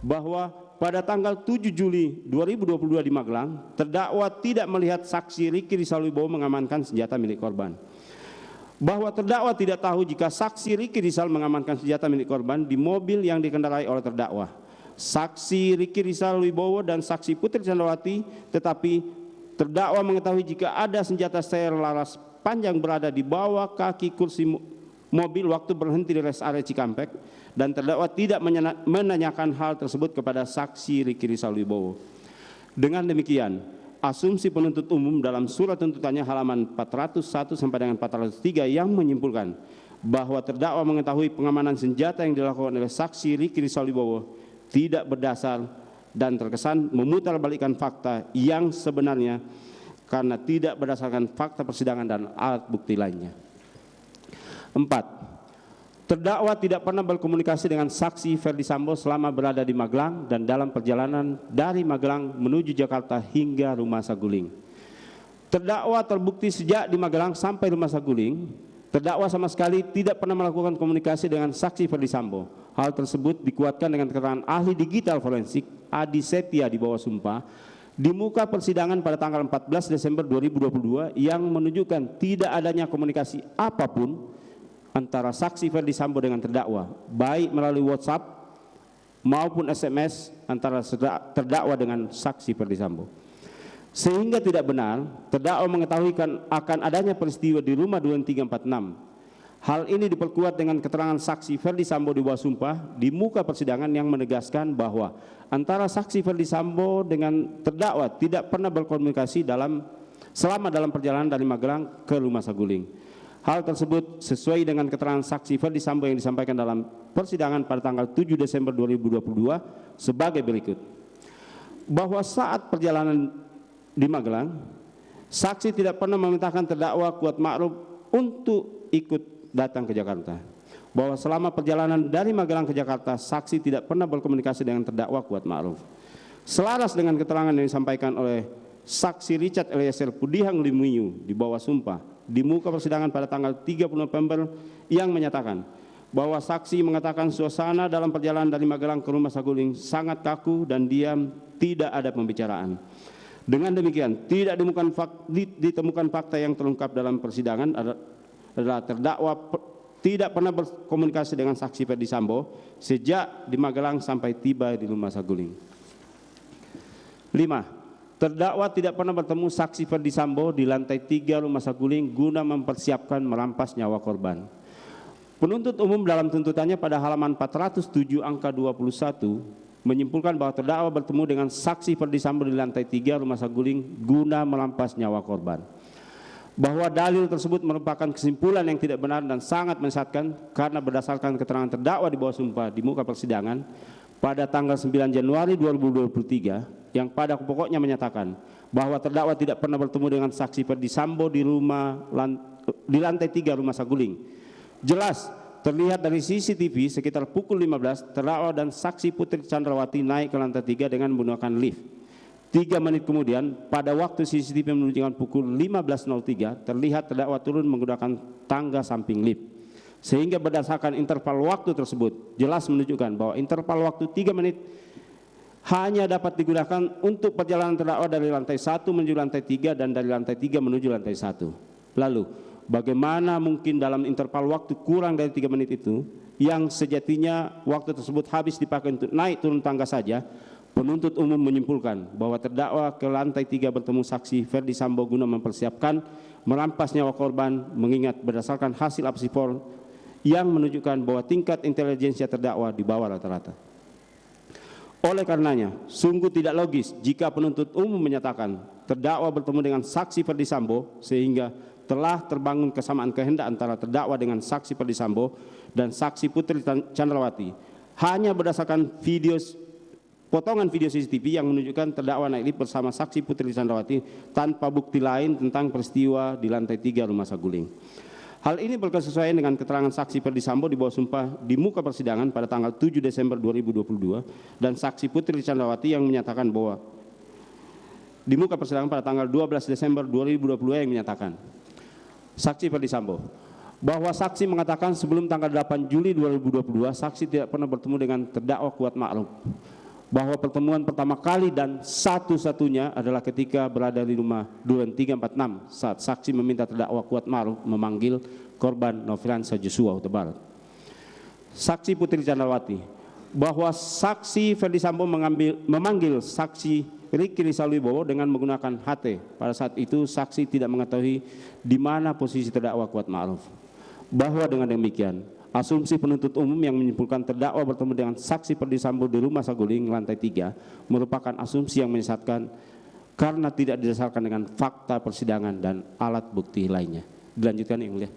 bahwa pada tanggal 7 Juli 2022 di Magelang, terdakwa tidak melihat saksi Riki Rizal Wibowo mengamankan senjata milik korban. Bahwa terdakwa tidak tahu jika saksi Riki Rizal mengamankan senjata milik korban di mobil yang dikendarai oleh terdakwa. Saksi Riki Rizal Wibowo dan saksi Putri Chandrawati, tetapi terdakwa mengetahui jika ada senjata sel laras panjang berada di bawah kaki kursi mobil waktu berhenti di rest area Cikampek, dan terdakwa tidak menanyakan hal tersebut kepada saksi Riki Rizal Wibowo. Dengan demikian, asumsi penuntut umum dalam surat tuntutannya halaman 401 sampai dengan 403 yang menyimpulkan bahwa terdakwa mengetahui pengamanan senjata yang dilakukan oleh saksi Riki Rizal Wibowo tidak berdasar dan terkesan memutarbalikkan fakta yang sebenarnya karena tidak berdasarkan fakta persidangan dan alat bukti lainnya. 4. Terdakwa tidak pernah berkomunikasi dengan saksi Ferdi Sambo selama berada di Magelang dan dalam perjalanan dari Magelang menuju Jakarta hingga Rumah Saguling. Terdakwa terbukti sejak di Magelang sampai Rumah Saguling, terdakwa sama sekali tidak pernah melakukan komunikasi dengan saksi Ferdi Sambo. Hal tersebut dikuatkan dengan keterangan ahli digital forensik Adi Setia di bawah sumpah di muka persidangan pada tanggal 14 Desember 2022 yang menunjukkan tidak adanya komunikasi apapun antara saksi Ferdi Sambo dengan terdakwa, baik melalui WhatsApp maupun SMS antara terdakwa dengan saksi Ferdi Sambo. Sehingga tidak benar terdakwa mengetahui akan adanya peristiwa di rumah 2346. Hal ini diperkuat dengan keterangan saksi Ferdi Sambo di bawah sumpah di muka persidangan yang menegaskan bahwa antara saksi Ferdi Sambo dengan terdakwa tidak pernah berkomunikasi selama dalam perjalanan dari Magelang ke Rumah Saguling. Hal tersebut sesuai dengan keterangan saksi Ferdi Sambo yang disampaikan dalam persidangan pada tanggal 7 Desember 2022 sebagai berikut. Bahwa saat perjalanan di Magelang, saksi tidak pernah memerintahkan terdakwa Kuat Ma'ruf untuk ikut datang ke Jakarta. Bahwa selama perjalanan dari Magelang ke Jakarta, saksi tidak pernah berkomunikasi dengan terdakwa Kuat Ma'ruf. Selaras dengan keterangan yang disampaikan oleh saksi Richard Eliezer Pudihang Lumiu di bawah sumpah di muka persidangan pada tanggal 30 November yang menyatakan bahwa saksi mengatakan suasana dalam perjalanan dari Magelang ke Rumah Saguling sangat kaku dan diam, tidak ada pembicaraan. Dengan demikian, tidak ditemukan fakta yang terungkap dalam persidangan adalah terdakwa tidak pernah berkomunikasi dengan saksi Ferdi Sambo sejak di Magelang sampai tiba di Rumah Saguling. 5. Terdakwa tidak pernah bertemu saksi Ferdi Sambo di lantai 3 Rumah Saguling guna mempersiapkan merampas nyawa korban. Penuntut umum dalam tuntutannya pada halaman 407 angka 21 menyimpulkan bahwa terdakwa bertemu dengan saksi Ferdi Sambo di lantai 3 Rumah Saguling guna merampas nyawa korban. Bahwa dalil tersebut merupakan kesimpulan yang tidak benar dan sangat menyesatkan karena berdasarkan keterangan terdakwa di bawah sumpah di muka persidangan pada tanggal 9 Januari 2023 yang pada pokoknya menyatakan bahwa terdakwa tidak pernah bertemu dengan saksi Ferdi Sambo di lantai 3 Rumah Saguling. Jelas terlihat dari CCTV sekitar pukul 15 terdakwa dan saksi Putri Chandrawati naik ke lantai 3 dengan menggunakan lift. 3 menit kemudian pada waktu CCTV menunjukkan pukul 15.03 terlihat terdakwa turun menggunakan tangga samping lift. Sehingga berdasarkan interval waktu tersebut jelas menunjukkan bahwa interval waktu 3 menit hanya dapat digunakan untuk perjalanan terdakwa dari lantai 1 menuju lantai 3 dan dari lantai 3 menuju lantai 1. Lalu, bagaimana mungkin dalam interval waktu kurang dari 3 menit itu, yang sejatinya waktu tersebut habis dipakai untuk naik turun tangga saja, penuntut umum menyimpulkan bahwa terdakwa ke lantai 3 bertemu saksi Ferdi Sambo guna mempersiapkan merampas nyawa korban mengingat berdasarkan hasil apsifor yang menunjukkan bahwa tingkat intelijensia terdakwa di bawah rata-rata. Oleh karenanya, sungguh tidak logis jika penuntut umum menyatakan terdakwa bertemu dengan saksi Ferdi Sambo sehingga telah terbangun kesamaan kehendak antara terdakwa dengan saksi Ferdi Sambo dan saksi Putri Chandrawati hanya berdasarkan potongan video CCTV yang menunjukkan terdakwa naik lift bersama saksi Putri Chandrawati tanpa bukti lain tentang peristiwa di lantai 3 Rumah Saguling. Hal ini berkesesuaian dengan keterangan saksi Ferdi Sambo di bawah sumpah di muka persidangan pada tanggal 7 Desember 2022 dan saksi Putri Chandrawati yang menyatakan bahwa di muka persidangan pada tanggal 12 Desember 2022 yang menyatakan saksi Ferdi Sambo bahwa saksi mengatakan sebelum tanggal 8 Juli 2022 saksi tidak pernah bertemu dengan terdakwa Kuat Ma'ruf. bahwa pertemuan pertama kali dan satu-satunya adalah ketika berada di rumah Duren 346 saat saksi meminta terdakwa Kuatmaruf memanggil korban Nofriansah Joshua Huta Barat. Saksi Putri Candrawati, bahwa saksi Ferdi Sambo memanggil saksi Ricky Rizal Wibowo dengan menggunakan HT. Pada saat itu saksi tidak mengetahui di mana posisi terdakwa Kuatmaruf. Bahwa dengan demikian, asumsi penuntut umum yang menyimpulkan terdakwa bertemu dengan saksi Ferdi Sambo di rumah Saguling lantai 3 merupakan asumsi yang menyesatkan karena tidak didasarkan dengan fakta persidangan dan alat bukti lainnya. Dilanjutkan, Yang Mulia.